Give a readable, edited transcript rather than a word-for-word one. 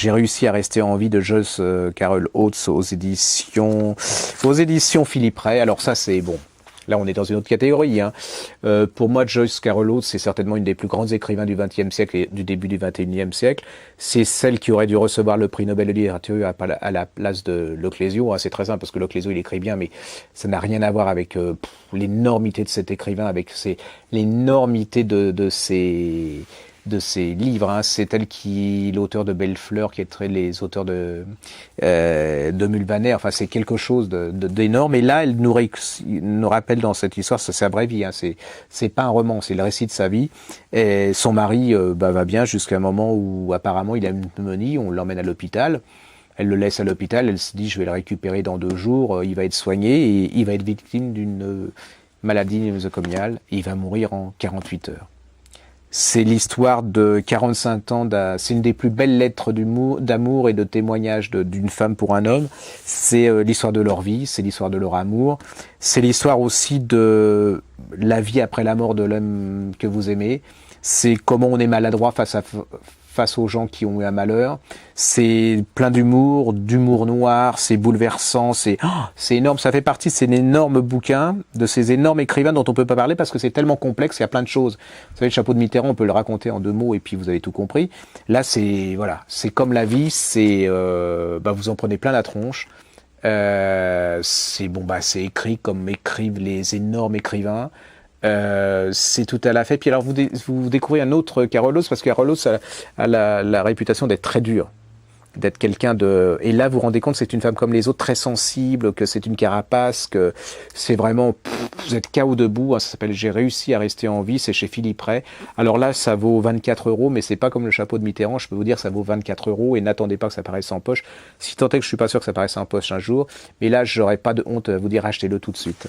J'ai réussi à rester en vie de Joyce Carol Oates aux éditions Philippe Ray. Alors ça, c'est bon. Là, on est dans une autre catégorie. Hein. Pour moi, Joyce Carol Oates, c'est certainement une des plus grandes écrivains du XXe siècle et du début du XXIe siècle. C'est celle qui aurait dû recevoir le prix Nobel de littérature à la place de Lo Clésio. Hein. C'est très simple parce que Lo Clésio, il écrit bien, mais ça n'a rien à voir avec l'énormité de cet écrivain, avec l'énormité de ses livres. Hein. C'est elle l'auteur de Belle Fleur, qui est les auteurs de Mulvaner. Enfin, c'est quelque chose d'énorme. Et là, elle nous rappelle dans cette histoire, c'est sa vraie vie. Hein. C'est pas un roman, c'est le récit de sa vie. Et son mari va bien jusqu'à un moment où apparemment il a une pneumonie. On l'emmène à l'hôpital. Elle le laisse à l'hôpital. Elle se dit, je vais le récupérer dans 2 jours. Il va être soigné et il va être victime d'une maladie nosocomiale. Et il va mourir en 48 heures. C'est l'histoire de 45 ans, c'est une des plus belles lettres d'amour et de témoignage d'une femme pour un homme. C'est l'histoire de leur vie, c'est l'histoire de leur amour. C'est l'histoire aussi de la vie après la mort de l'homme que vous aimez. C'est comment on est maladroit face aux gens qui ont eu un malheur. C'est plein d'humour noir, c'est bouleversant, c'est énorme. Ça fait partie de ces énormes bouquins, de ces énormes écrivains dont on peut pas parler parce que c'est tellement complexe, il y a plein de choses. Vous savez, le chapeau de Mitterrand, on peut le raconter en 2 mots et puis vous avez tout compris. Là, c'est comme la vie, vous en prenez plein la tronche. C'est écrit comme écrivent les énormes écrivains. C'est tout à la fait. Puis alors vous découvrez un autre Carol Oates, parce que Carol Oates a la réputation d'être très dur, d'être quelqu'un de... Et là, vous vous rendez compte, c'est une femme comme les autres, très sensible, que c'est une carapace, que c'est vraiment... vous êtes KO debout, hein, ça s'appelle J'ai réussi à rester en vie, c'est chez Philippe Ray. Alors là, ça vaut 24 €, mais c'est pas comme le chapeau de Mitterrand, je peux vous dire, ça vaut 24 € et n'attendez pas que ça paraisse en poche. Si tant est que je suis pas sûr que ça paraisse en poche un jour, mais là, j'aurais pas de honte à vous dire, achetez-le tout de suite.